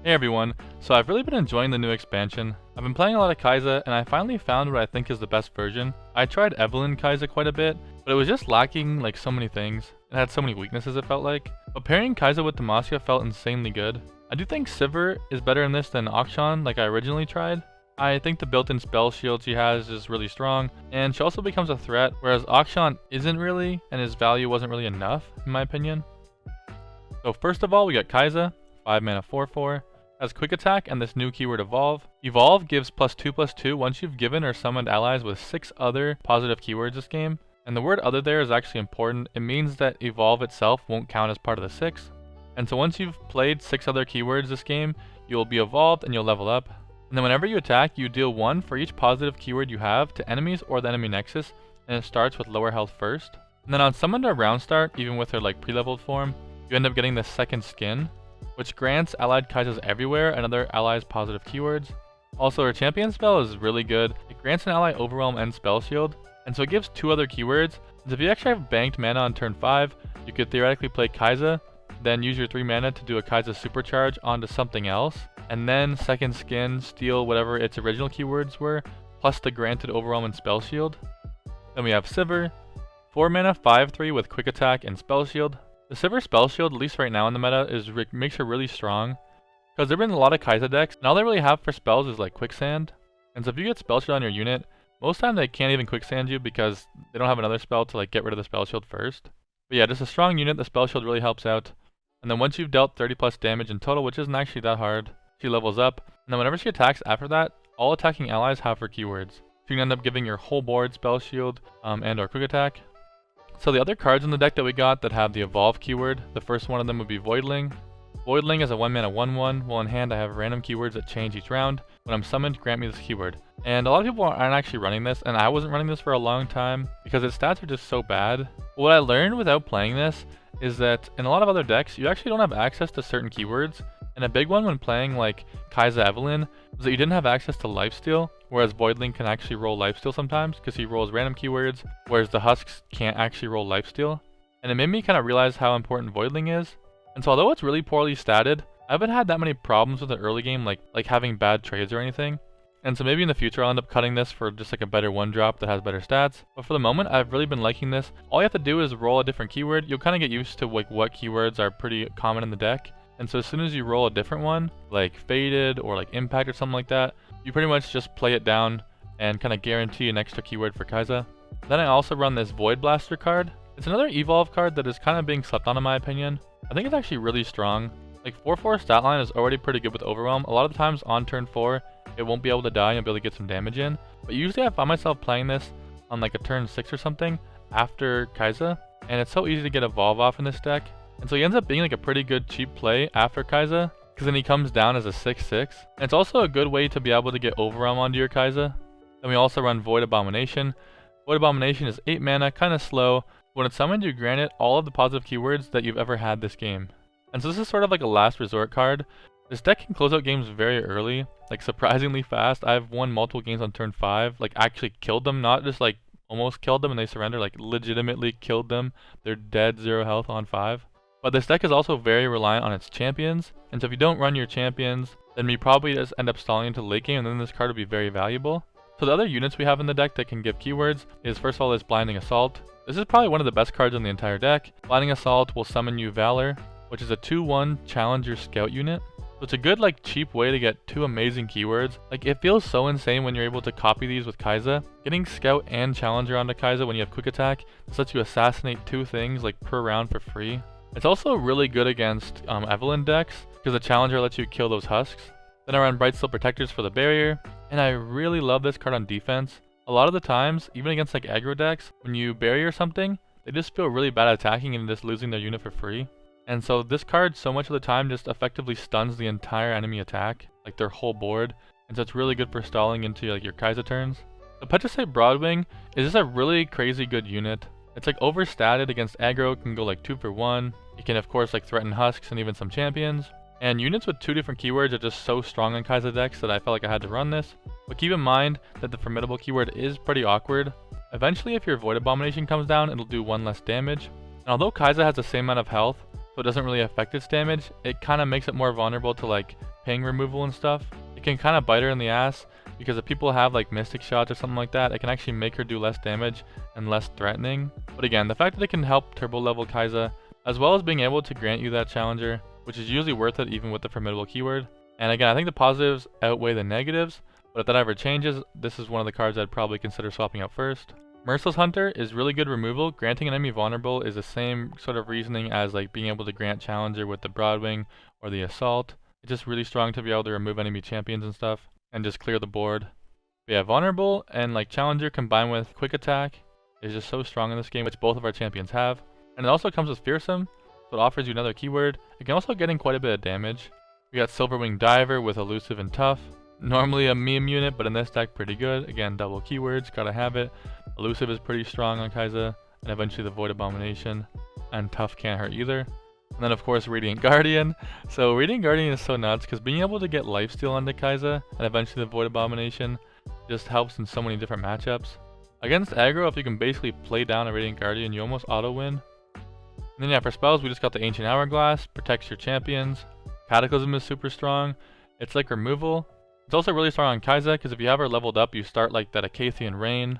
Hey everyone, so I've really been enjoying the new expansion. I've been playing a lot of KAISA and I finally found what I think is the best version. I tried Evelynn KAISA quite a bit, but it was just lacking like so many things. It had so many weaknesses it felt like. But pairing KAISA with Demacia felt insanely good. I do think Sivir is better in this than Akshan like I originally tried. I think the built-in spell shield she has is really strong, and she also becomes a threat, whereas Akshan isn't really, and his value wasn't really enough, in my opinion. So first of all, we got KAISA, 5 mana 4/4. Has quick attack and this new keyword evolve. Evolve gives +2/+2 once you've given or summoned allies with 6 other positive keywords this game. And the word other there is actually important. It means that evolve itself won't count as part of the 6. And so once you've played 6 other keywords this game, you'll be evolved and you'll level up. And then whenever you attack, you deal 1 for each positive keyword you have to enemies or the enemy nexus, and it starts with lower health first. And then on summoned or round start, even with her like pre-leveled form, you end up getting the second skin, which grants allied KAISAs everywhere and other allies positive keywords. Also, her champion spell is really good. It grants an ally overwhelm and spell shield, and so it gives 2 other keywords. So if you actually have banked mana on turn 5, you could theoretically play KAISA, then use your 3 mana to do a KAISA supercharge onto something else, and then second skin, steal whatever its original keywords were, plus the granted overwhelm and spell shield. Then we have Sivir, 4 mana 5/3 with quick attack and spell shield. The Sivir spell shield, at least right now in the meta, makes her really strong, because there have been a lot of KAISA decks, and all they really have for spells is like quicksand. And so if you get spell shield on your unit, most time they can't even quicksand you because they don't have another spell to like get rid of the spell shield first. But yeah, just a strong unit, the spell shield really helps out. And then once you've dealt 30 plus damage in total, which isn't actually that hard, she levels up. And then whenever she attacks after that, all attacking allies have her keywords. So you can end up giving your whole board spell shield and or quick attack. So the other cards in the deck that we got that have the evolve keyword, the first one of them would be Voidling. Voidling is a 1 mana 1/1. Well, in hand I have random keywords that change each round. When I'm summoned, grant me this keyword. And a lot of people aren't actually running this, and I wasn't running this for a long time because its stats are just so bad. What I learned without playing this is that in a lot of other decks, you actually don't have access to certain keywords. And a big one when playing like KAISA Evelynn was that you didn't have access to lifesteal, whereas Voidling can actually roll lifesteal sometimes because he rolls random keywords, whereas the Husks can't actually roll lifesteal. And it made me kind of realize how important Voidling is. And so although it's really poorly statted, I haven't had that many problems with the early game like having bad trades or anything. And so maybe in the future I'll end up cutting this for just like a better 1-drop that has better stats. But for the moment, I've really been liking this. All you have to do is roll a different keyword. You'll kind of get used to like what keywords are pretty common in the deck. And so as soon as you roll a different one, like Faded or like Impact or something like that, you pretty much just play it down and kind of guarantee an extra keyword for KAISA. Then I also run this Void Blaster card. It's another evolve card that is kind of being slept on in my opinion. I think it's actually really strong. Like 4/4 stat line is already pretty good with overwhelm. A lot of the times on turn 4, it won't be able to die and you'll be able to get some damage in. But usually I find myself playing this on like a turn 6 or something after KAISA. And it's so easy to get evolve off in this deck. And so he ends up being like a pretty good cheap play after KAISA, because then he comes down as a 6/6. And it's also a good way to be able to get overwhelm onto your KAISA. Then we also run Void Abomination. Void Abomination is 8 mana, kind of slow. When it's summoned, you grant it all of the positive keywords that you've ever had this game. And so this is sort of like a last resort card. This deck can close out games very early, like surprisingly fast. I've won multiple games on turn 5, like actually killed them, not just like almost killed them and they surrender, like legitimately killed them. They're dead, 0 health on 5. But this deck is also very reliant on its champions, and so if you don't run your champions, then you probably just end up stalling into late game, and then this card would be very valuable. So the other units we have in the deck that can give keywords is, first of all, this Blinding Assault. This is probably one of the best cards in the entire deck. Blinding Assault will summon you Valor, which is a 2/1 Challenger Scout unit. So it's a good like cheap way to get 2 amazing keywords. Like it feels so insane when you're able to copy these with KAISA. Getting Scout and Challenger onto KAISA when you have quick attack lets you assassinate 2 things like per round for free. It's also really good against Evelynn decks, because the Challenger lets you kill those Husks. Then I run Brightsteel Protectors for the barrier, and I really love this card on defense. A lot of the times, even against like aggro decks, when you barrier something, they just feel really bad attacking and just losing their unit for free. And so this card so much of the time just effectively stuns the entire enemy attack, like their whole board, and so it's really good for stalling into like your KAISA turns. The Petricite Broadwing is just a really crazy good unit. It's like overstated against aggro, can go like 2 for 1. It can of course like threaten Husks and even some champions. And units with 2 different keywords are just so strong in KAISA decks that I felt like I had to run this. But keep in mind that the Formidable keyword is pretty awkward. Eventually if your Void Abomination comes down, it'll do 1 less damage. And although KAISA has the same amount of health, so it doesn't really affect its damage. It kind of makes it more vulnerable to like ping removal and stuff. It can kind of bite her in the ass because if people have like mystic shots or something like that, it can actually make her do less damage and less threatening. But again, the fact that it can help turbo level KAISA, as well as being able to grant you that challenger, which is usually worth it even with the formidable keyword. And again, I think the positives outweigh the negatives, but if that ever changes, this is one of the cards I'd probably consider swapping out first. Merciless Hunter is really good removal. Granting an enemy vulnerable is the same sort of reasoning as like being able to grant challenger with the Broadwing or the Assault. It's just really strong to be able to remove enemy champions and stuff and just clear the board. But yeah, vulnerable and like challenger combined with quick attack is just so strong in this game, which both of our champions have. And it also comes with fearsome, so it offers you another keyword. It can also get in quite a bit of damage. We got Silverwing Diver with elusive and tough. Normally a meme unit, but in this deck pretty good. Again, double keywords, gotta have it. Elusive is pretty strong on KAISA, and eventually the Void Abomination. And tough can't hurt either. And then of course Radiant Guardian. So Radiant Guardian is so nuts because being able to get lifesteal onto KAISA and eventually the Void Abomination just helps in so many different matchups. Against aggro, if you can basically play down a Radiant Guardian, you almost auto win. And then yeah, for spells we just got the Ancient Hourglass, protects your champions. Cataclysm is super strong. It's like removal. It's also really strong on KAISA because if you have her leveled up, you start like that Acathian Rain,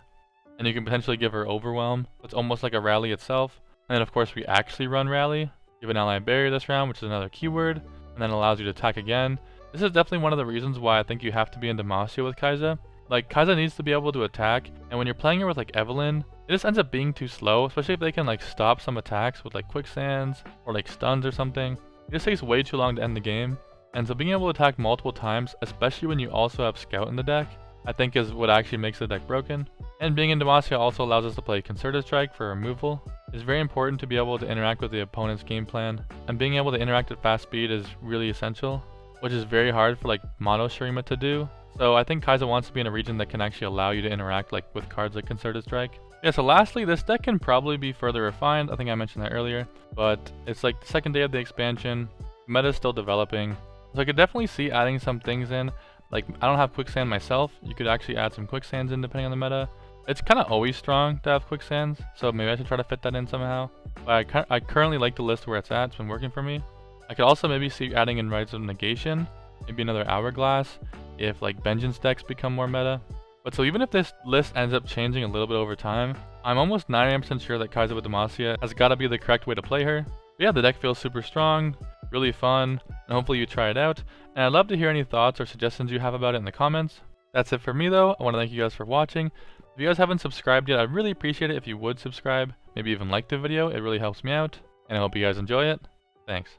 and you can potentially give her Overwhelm. It's almost like a Rally itself. And then of course we actually run Rally. Give an ally barrier this round, which is another keyword, and then allows you to attack again. This is definitely one of the reasons why I think you have to be in Demacia with KAISA. Like KAISA needs to be able to attack, and when you're playing her with like Evelynn, it just ends up being too slow, especially if they can like stop some attacks with like quicksands or like stuns or something. It just takes way too long to end the game. And so being able to attack multiple times, especially when you also have Scout in the deck, I think is what actually makes the deck broken. And being in Demacia also allows us to play Concerted Strike for removal. It's very important to be able to interact with the opponent's game plan, and being able to interact at fast speed is really essential, which is very hard for like Mono Shurima to do. So I think KAISA wants to be in a region that can actually allow you to interact like with cards like Concerted Strike. Yeah, so lastly, this deck can probably be further refined. I think I mentioned that earlier, but it's like the second day of the expansion. Meta is still developing. So I could definitely see adding some things in. Like, I don't have quicksand myself. You could actually add some quicksands in depending on the meta. It's kind of always strong to have quicksands, so maybe I should try to fit that in somehow. But I currently like the list where it's at. It's been working for me. I could also maybe see adding in Rites of Negation, maybe another Hourglass, if like Vengeance decks become more meta. But so even if this list ends up changing a little bit over time, I'm almost 99% sure that KAISA with Demacia has got to be the correct way to play her. But yeah, the deck feels super strong, really fun, and hopefully you try it out. And I'd love to hear any thoughts or suggestions you have about it in the comments. That's it for me though. I want to thank you guys for watching. If you guys haven't subscribed yet, I'd really appreciate it if you would subscribe. Maybe even like the video. It really helps me out. And I hope you guys enjoy it. Thanks.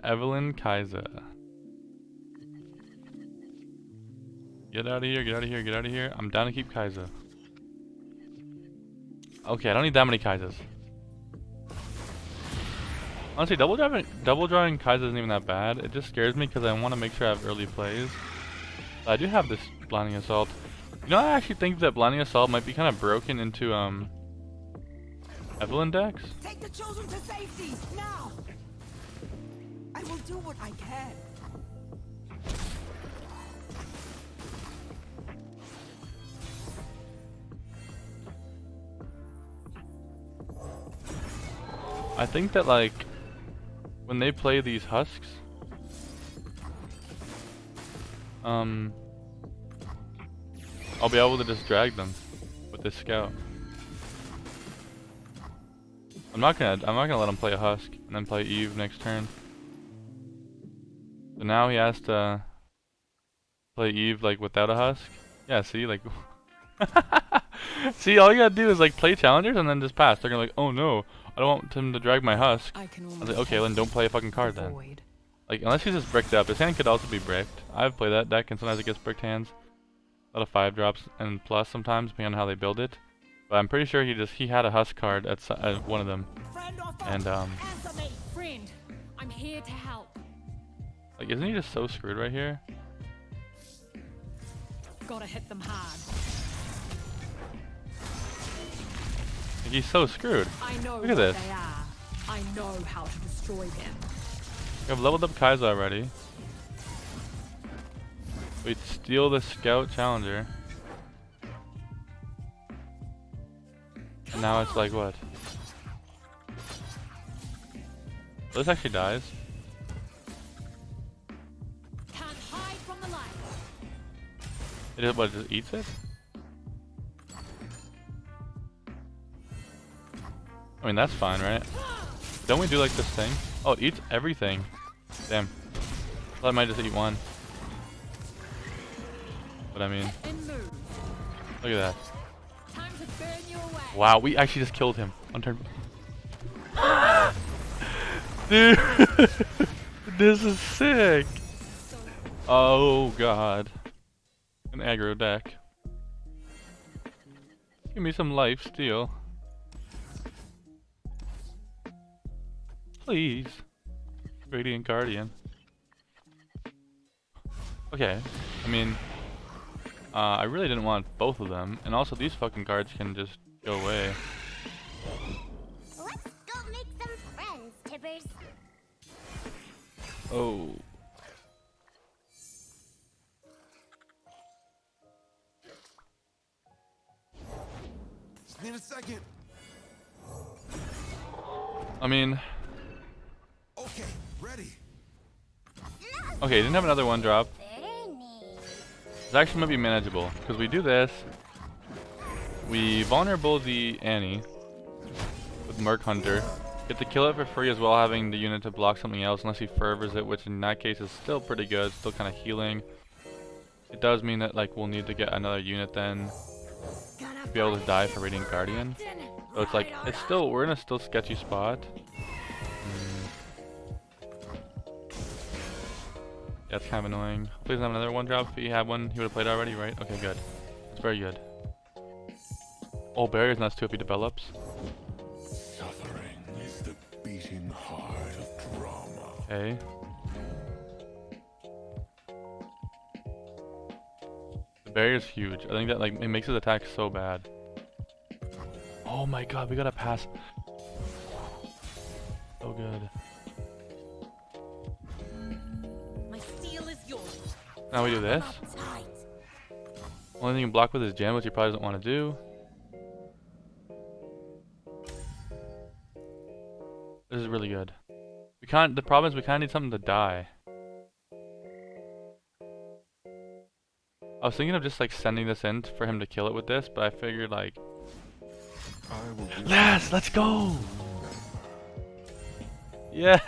Evelynn KAISA. Get out of here, get out of here, get out of here. I'm down to keep KAISA. Okay, I don't need that many KAISAs. Honestly, double drawing KAISA isn't even that bad. It just scares me because I want to make sure I have early plays. But I do have this Blinding Assault. You know, I actually think that Blinding Assault might be kind of broken into Evelynn decks. Take the children to safety now. I will do what I can. I think that like when they play these husks, I'll be able to just drag them with this scout. I'm not gonna let him play a husk and then play Eve next turn. So now he has to play Eve like without a husk. Yeah, see, like see, all you gotta do is like play challengers and then just pass. They're gonna like, oh no, I don't want him to drag my husk. I was like, okay, then don't play a fucking card then. Like, unless he's just bricked up. His hand could also be bricked. I've played that deck and sometimes it gets bricked hands. A lot of 5 drops and plus sometimes, depending on how they build it. But I'm pretty sure he had a husk card at one of them. And Friend, I'm here to help. like, isn't he just so screwed right here? Gotta hit them hard. Like, he's so screwed. I know Look at this. they are. I know how to destroy them. We have leveled up KAISA already. We steal the Scout Challenger. now it's like what? This actually dies. Can't hide from the light. It is what? It just eats it? I mean that's fine, right? Don't we do like this thing? Oh, it eats everything. Damn. Well, I might just eat one. But I mean, look at that. Time to burn you away. Wow, we actually just killed him on turn. Dude, this is sick. Oh god, an aggro deck. Give me some life steal, please. Radiant Guardian. Okay, I mean, I really didn't want both of them, and also these fucking cards can just go away. Let's go make some friends, Tibbers. Oh. Just need a second. I mean, Okay, ready. okay, didn't have another one drop. Very neat. This actually might be manageable, because we do this. We vulnerable the Annie with Merc Hunter. Get to kill it for free as well, having the unit to block something else unless he fervors it, which in that case is still pretty good, still kind of healing. It does mean that like we'll need to get another unit then to be able to die for Radiant Guardian. So it's like, it's still, we're in a still sketchy spot. Yeah, it's kind of annoying. Please have another one drop. If he had one, he would have played already, right? Okay, good. It's very good. Oh, barrier's nuts too if he develops. Suffering is the beating heart of drama. Okay. The barrier's huge. I think that like it makes his attack so bad. Oh my god, we gotta pass. So good. My steel is yours. Now we do this. Only thing you can block with is Jhin, which he probably doesn't want to do. This is really good. We can't. The problem is we kind of need something to die. I was thinking of just like sending this in for him to kill it with this, but I figured like. Let's go. Yes.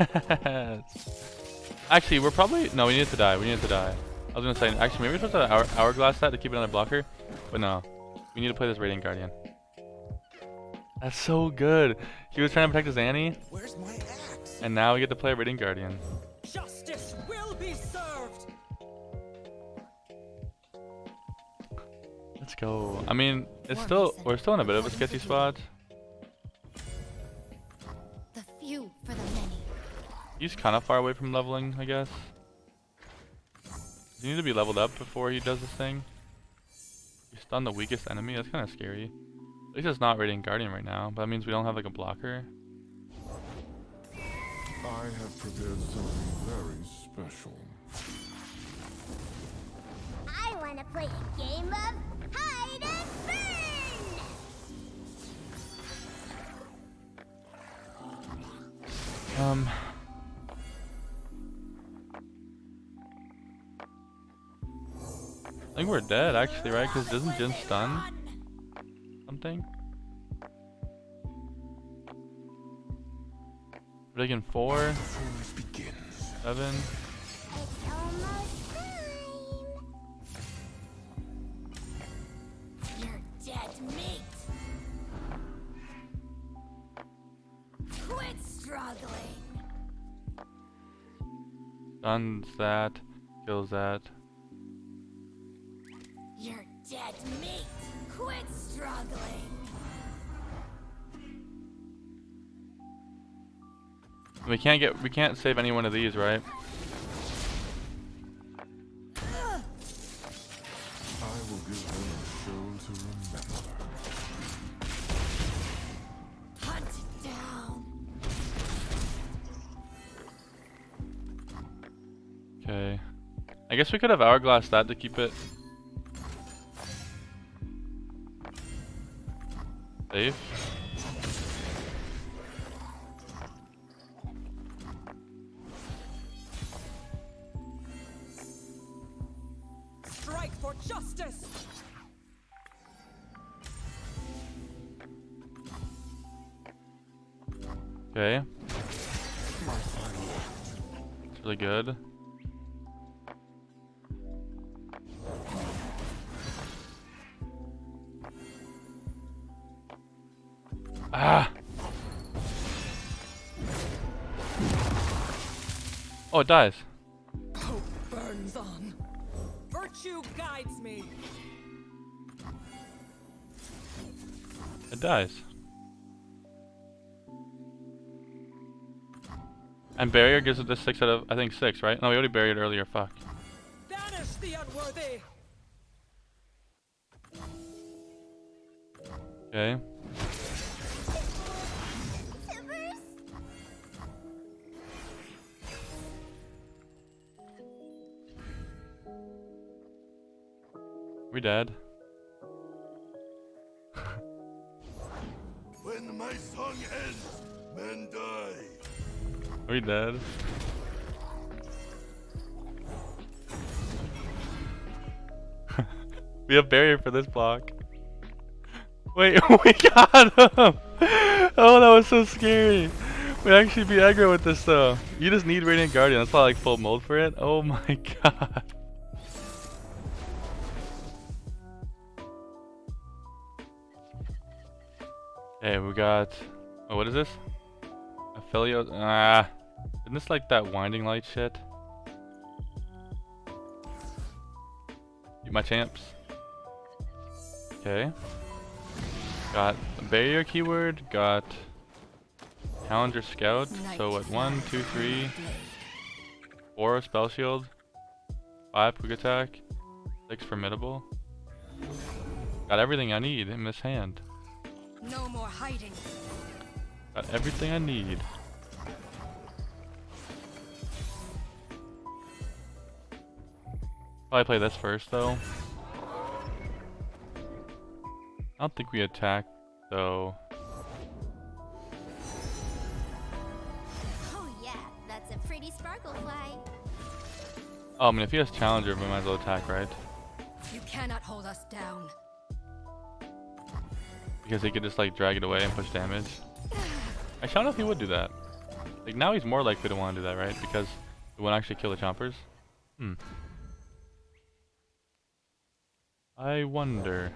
Actually, we're probably no. We need it to die. We need it to die. I was gonna say actually maybe we're supposed to hourglass that to keep another blocker, but no. We need to play this Radiant Guardian. That's so good. He was trying to protect his Annie. Where's my axe? And now we get to play Radiant Guardian. Justice will be served. Let's go. I mean, it's still we're still in a bit of a sketchy spot. The few for the many. He's kind of far away from leveling, I guess. Does he need to be leveled up before he does this thing? We stun the weakest enemy. That's kind of scary. At least it's not Radiant Guardian right now, but that means we don't have like a blocker. I have prepared something very special. I want to play a game of hide and burn. I think we're dead actually, right? Because doesn't Jhin stun something? We're taking 4, Before it begins. 7. It's almost time. You're dead meat. Quit struggling. Stuns that, kills that. You're dead meat. Quit struggling. We can't save any one of these, right? I will give them a show to remember. Hunt down. Okay. I guess we could have hourglass that to keep it safe. Justice! Okay. It's really good. Ah! Oh, it dies. Hope burns on. Virtue guides me. It dies. And barrier gives it this 6 out of, I think 6, right? No, we already buried earlier, fuck. Banish the unworthy. Okay. Sivers. We dead. When my song ends, men die. We dead. We have barrier for this block. Wait, we got him! Oh, that was so scary. We actually beat aggro with this though. You just need Radiant Guardian. That's not like full mold for it. Oh my god. Okay, we got. Oh, what is this? Aphelios. Ah, isn't this like that winding light shit? Eat my champs. Okay. Got a barrier keyword. Got Challenger Scout. So what? 1, 2, 3, 4 spell shield, 5 quick attack, 6 formidable. Got everything I need in this hand. No more hiding. Got everything I need. Probably play this first though. I don't think we attack though. Oh yeah, that's a pretty sparkle fly. Oh, I mean, if he has Challenger, we might as well attack, right? You cannot hold us down. Because he could just like drag it away and push damage. I don't know if he would do that. Like now he's more likely to want to do that, right? Because he won't actually kill the chompers. I wonder.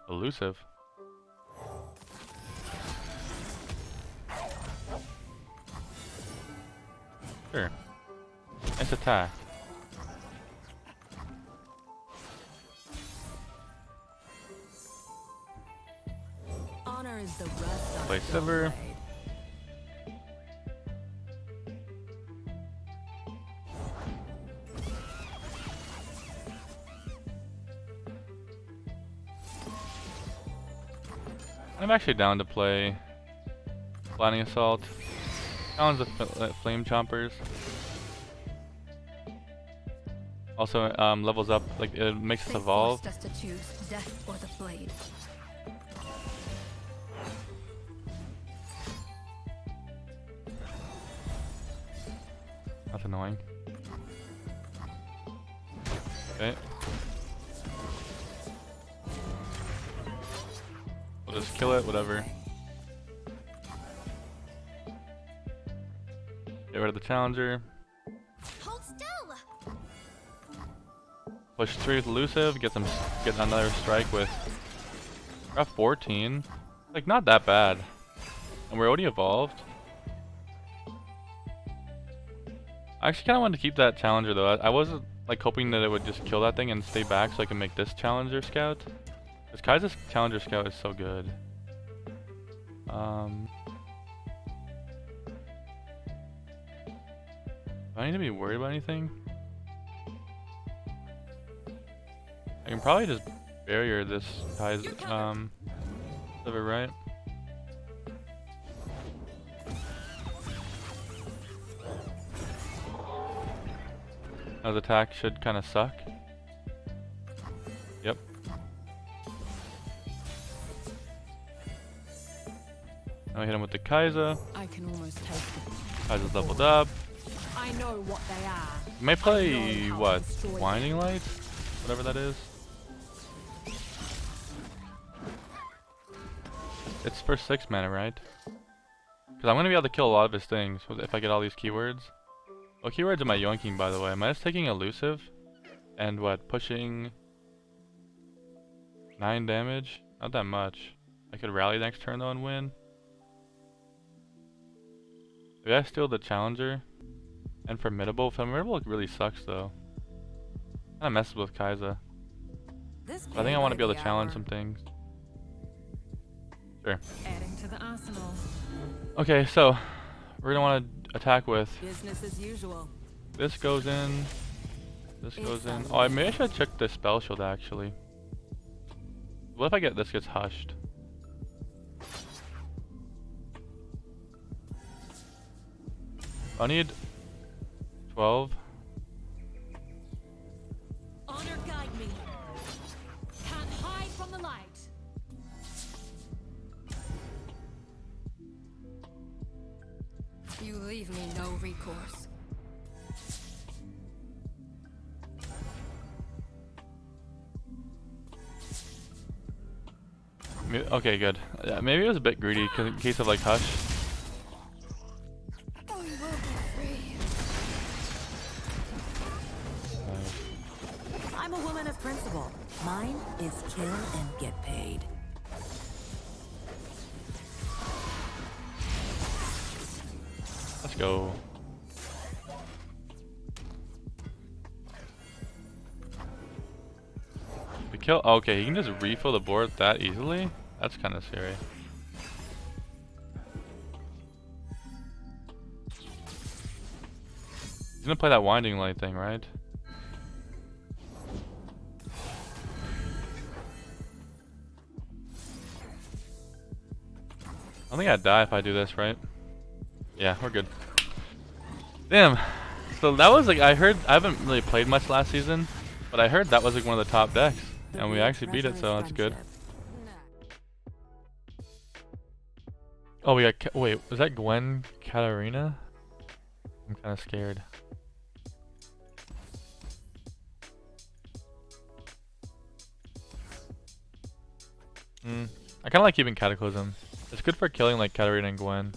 Elusive. Sure. Nice attack. Honor is the rust of Play the Sivir. blade. I'm actually down to play Blinding Assault. Challenge the Flame Chompers. Also, levels up, like it makes us They evolve. forced us to choose death or the blade. That's annoying. Okay. We'll just kill it, whatever. Get rid of the challenger. Hold still. Push through with elusive. Get another strike with. We're at 14. Like not that bad. And we're already evolved. I actually kind of wanted to keep that challenger though. I wasn't like hoping that it would just kill that thing and stay back so I can make this challenger scout. Because KAISA's challenger scout is so good. Do I need to be worried about anything? I can probably just barrier this KAISA Sivir, right? His attack should kind of suck. Yep. Now we hit him with the KAISA. I can almost taste it. KAISA's leveled up. I know what they are. I may play, I know how what, to destroy Winding Light? Whatever that is. It's for 6 mana, right? Because I'm going to be able to kill a lot of his things if I get all these keywords. What keywords am I yoinking, by the way? Am I just taking elusive? And what, pushing 9 damage? Not that much. I could rally next turn though and win. Maybe I steal the challenger. And formidable. Formidable really sucks though. Kinda messes with KAISA. But I think I want to be able to challenge some things. Sure. Adding to the arsenal. Okay, so we're gonna want to attack with Business as usual. this goes in. This goes in. Oh, maybe I should check the spell shield actually. What if I get this gets hushed? I need 12. Honor guide me. Can't hide from the light. You leave me no recourse. Okay, good. Yeah, maybe it was a bit greedy in case of like hush. Oh, you will be free. I'm a woman of principle. Mine is kill and get paid. Let's go. The kill. Okay, he can just refill the board that easily. That's kind of scary. He's gonna play that winding light thing, right? I think I'd die if I do this, right? Yeah, we're good. Damn. So that was like, I heard, I haven't really played much last season, but I heard that was like one of the top decks. And we actually beat it, so that's good. Oh, we got, wait, was that Gwen Katarina? I'm kind of scared. I kind of like keeping Cataclysm. It's good for killing like Katarina and Gwen.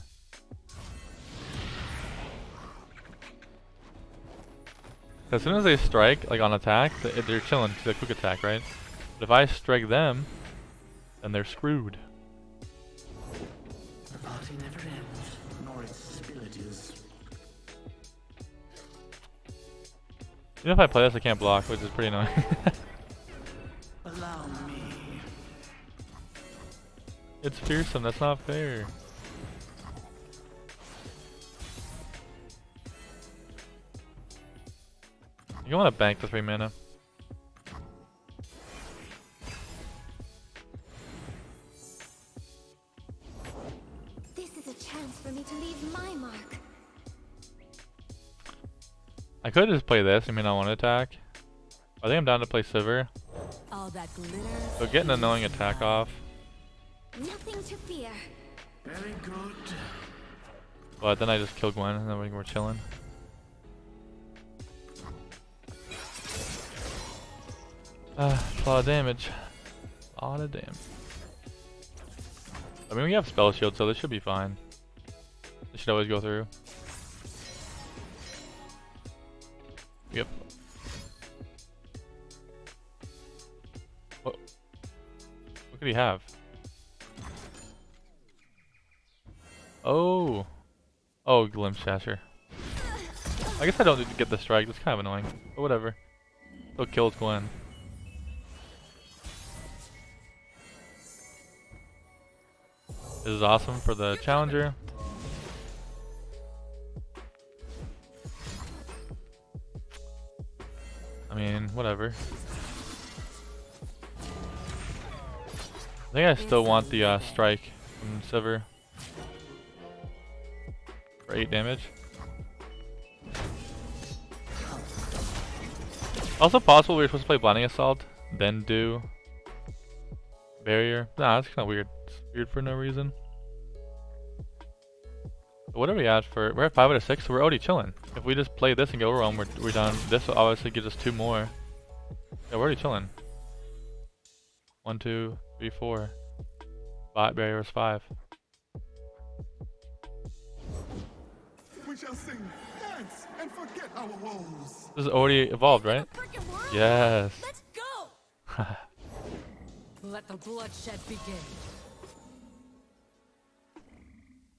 As soon as they strike, like on attack, they're chilling because they're quick attack, right? But if I strike them, then they're screwed. The party never ends, nor its spillage. Even if I play this, I can't block, which is pretty annoying. Allow me. It's fearsome, that's not fair. You want to bank the 3 mana. This is a chance for me to leave my mark. I could just play this, I mean I want to attack. I think I'm down to play Sivir. All that glitters. So get an annoying attack off. Nothing to fear. Very good. But then I just kill Gwen and then we're chilling. It's a lot of damage. A lot of damage. I mean, we have spell shield, so this should be fine. This should always go through. Yep. What could he have? Oh. Oh, Glimpse Sasher. I guess I don't need to get the strike. That's kind of annoying. But whatever. Still kills Gwen. This is awesome for the challenger. I mean, whatever. I think I still want the strike from Sivir for 8 damage. Also possible we were supposed to play Blinding Assault, then do Barrier. Nah, that's kind of weird. It's weird for no reason. But what are we at for? We're at 5 out of 6, so we're already chilling. If we just play this and go overwhelm, we're done. This obviously gives us 2 more. Yeah, we're already chilling. 1, 2, 3, 4. Barrier is 5. We shall sing, dance, and forget our woes. This is already evolved, right? Freaking world. Yes. Let's go. Let the bloodshed begin.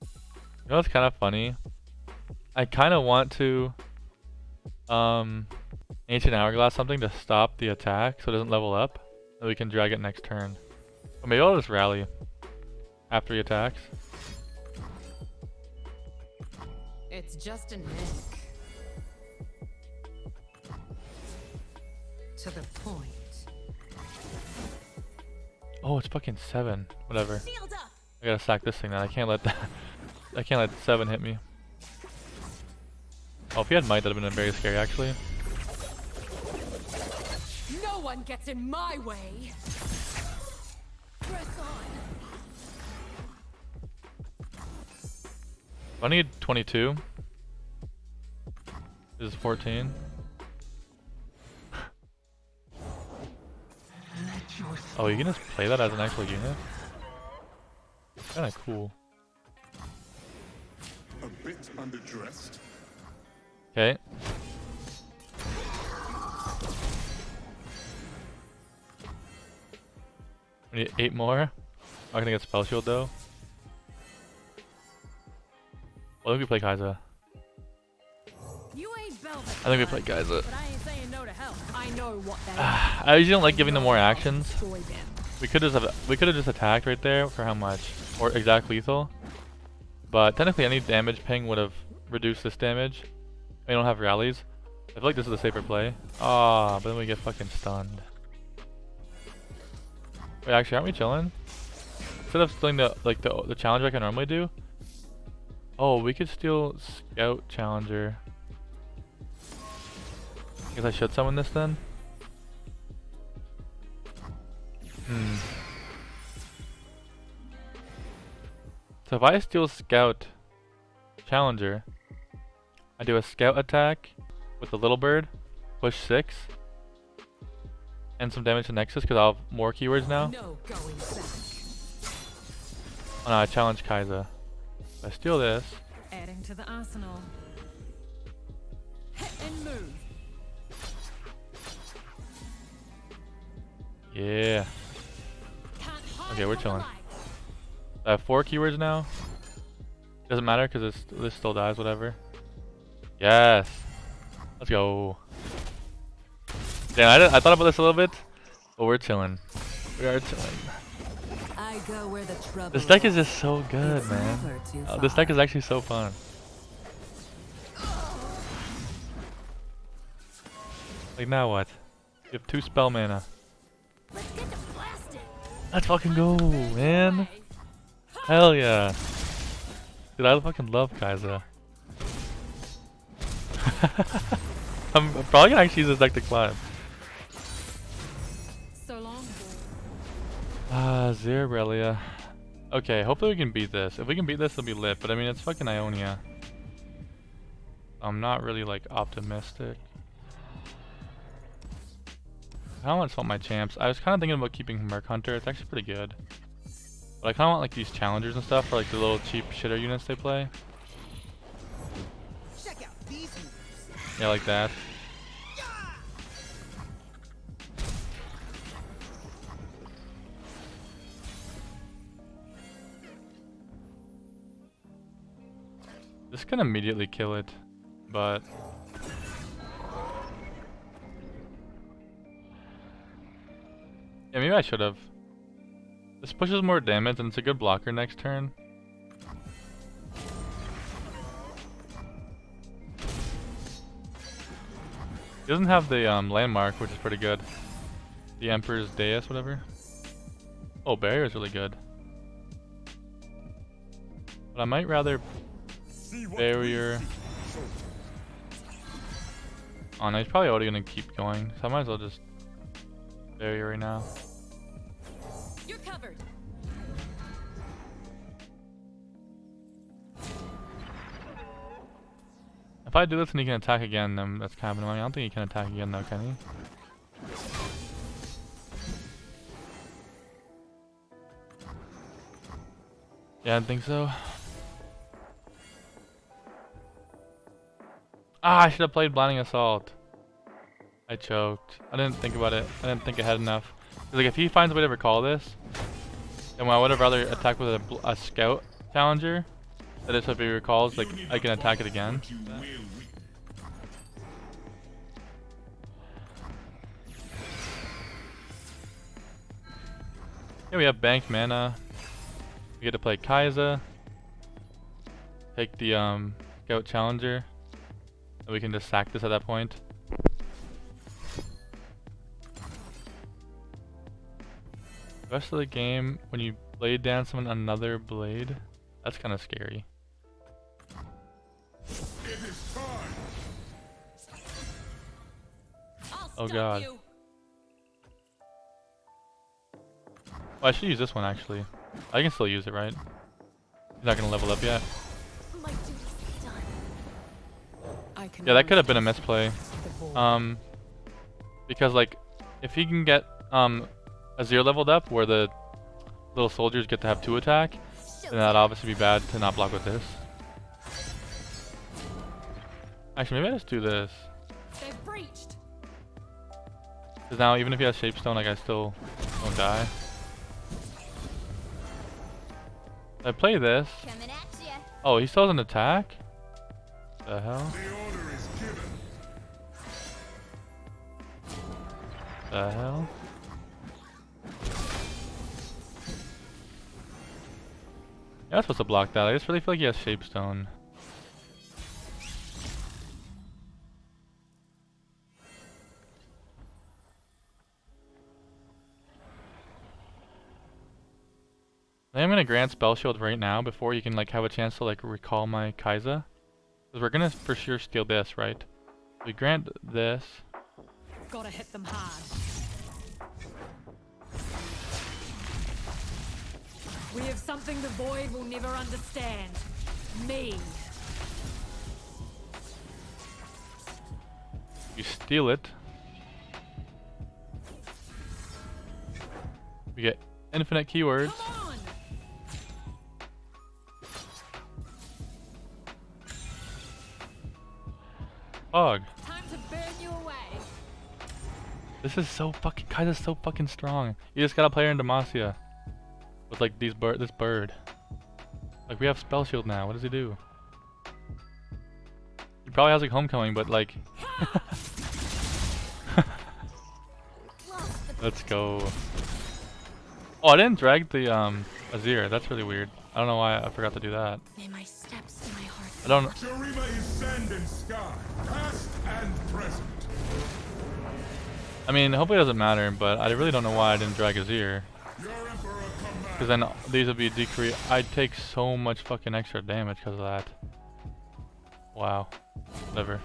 You know what's kind of funny? I kind of want to Ancient Hourglass something to stop the attack so it doesn't level up, so we can drag it next turn. Or maybe I'll just rally after he attacks. It's just a nick. To the point. Oh, it's fucking 7. Whatever. Shield up. I gotta sack this thing now. I can't let that. I can't let 7 hit me. Oh, if he had might, that'd have been very scary actually. No one gets in my way. Press on. I need 22. This is 14. Oh, you can just play that as an actual unit? Kinda cool. A bit underdressed. Okay. We need 8 more. I'm not gonna get Spell Shield though. Well, I think we play KAISA. You ain't velvet. I think we play KAISA. But I ain't saying no to help. I know what that I usually don't like giving them more actions. Destroy them. We could have just attacked right there for how much? Or exact lethal. But technically any damage ping would have reduced this damage. We don't have rallies. I feel like this is a safer play. Ah, but then we get fucking stunned. Wait, actually, aren't we chilling? Instead of stealing the challenge like I normally do. Oh, we could steal Scout Challenger. Guess I should summon this then. So if I steal Scout Challenger, I do a Scout attack with the little bird, push 6, and some damage to Nexus because I'll have more keywords now. No going back. Oh no, I challenge KAISA. If I steal this, Adding to the arsenal. Hit and move. yeah. Can't hide Okay, we're from the chilling. light. I have 4 keywords now. Doesn't matter because this still dies, whatever. Yes. Let's go. Damn, I thought about this a little bit, but we're chilling. We are chilling. I go where the trouble This deck is is. just so good, It's man. never too This deck far. is actually so fun. Like now what? You have 2 spell mana. Let's get to blasting. Let's fucking go, man. Hell yeah. Dude, I fucking love KAISA. I'm probably gonna actually use this deck to climb. So long, Azir, Irelia. Okay, hopefully we can beat this. If we can beat this, it'll be lit. But I mean, it's fucking Ionia. I'm not really like optimistic. I don't want to swap my champs. I was kind of thinking about keeping Merc Hunter. It's actually pretty good. But I kind of want like these challengers and stuff for like the little cheap shitter units they play. Check out these moves. Yeah, like that. This can immediately kill it, but yeah, maybe I should have. This pushes more damage and it's a good blocker next turn. He doesn't have the landmark, which is pretty good. The Emperor's Deus, whatever. Oh, barrier is really good. But I might rather barrier. Oh no, he's probably already gonna keep going, so I might as well just barrier right now. you're covered. If I do this and he can attack again, then that's kind of annoying. I don't think he can attack again though, can he? Yeah, I think so. Ah, I should have played Blinding Assault. I choked. I didn't think about it. I didn't think ahead enough. 'Cause, like, if he finds a way to recall this, then I would have rather attacked with a scout challenger. That is, if he recalls, like, I can attack it again. Yeah, we have bank mana. We get to play KAISA. Take the scout challenger. And we can just sack this at that point. The rest of the game, when you blade dance on another blade, that's kind of scary. Oh god. Oh, I should use this one actually. I can still use it, right? He's not gonna level up yet. My duty is done. Yeah, that could have been a misplay. Because like, if he can get Azir leveled up, where the little soldiers get to have 2 attack, then that'd obviously be bad to not block with this. Actually, maybe I just do this. They've breached. Because now, even if he has Shapestone, like I still don't die. I play this. Coming at ya. Oh, he still has an attack? The hell? The hell? Yeah, I'm supposed to block that. I just really feel like he has Shapestone. I am gonna grant Spell Shield right now before you can like have a chance to like recall my KAISA. Because we're gonna for sure steal this, right? We grant this. Gotta hit them hard. We have something the void will never understand. Me. You steal it. We get infinite keywords. Come on! Fog. Time to burn you away. This is so fucking KAISA's so fucking strong. You just gotta play her in Demacia. With like this bird. Like we have Spell Shield now. What does he do? He probably has like Homecoming, but like let's go. Oh, I didn't drag the Azir. That's really weird. I don't know why I forgot to do that. May my steps to my heart. I don't. Shurima is sand and sky, past and present. I mean, hopefully it doesn't matter, but I really don't know why I didn't drag Azir. Because then these would be decrease. I'd take so much fucking extra damage because of that. Wow. Whatever.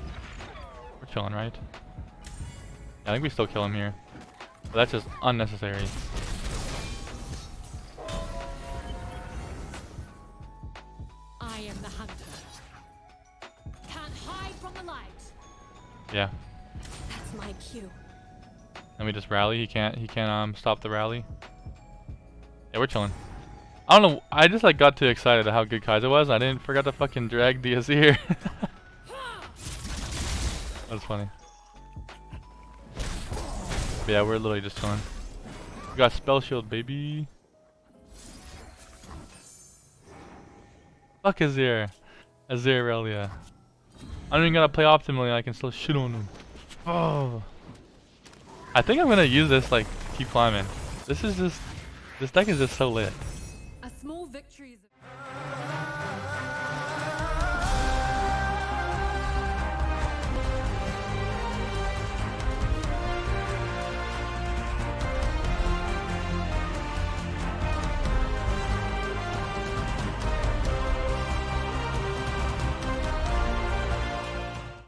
We're chilling, right? Yeah, I think we still kill him here. But that's just unnecessary. I am the hunter. Can't hide from the light. Yeah. That's my cue. And we just rally. He can't stop the rally. Yeah, we're chilling. I don't know. I just like got too excited at how good KAISA was. I didn't forget to fucking drag the Azir. That's funny. But yeah, we're literally just chilling. We got Spell Shield, baby. Fuck Azir. Azir Irelia. I don't even gotta play optimally. I can still shoot on him. Oh. I think I'm gonna use this like keep climbing. This deck is just so lit.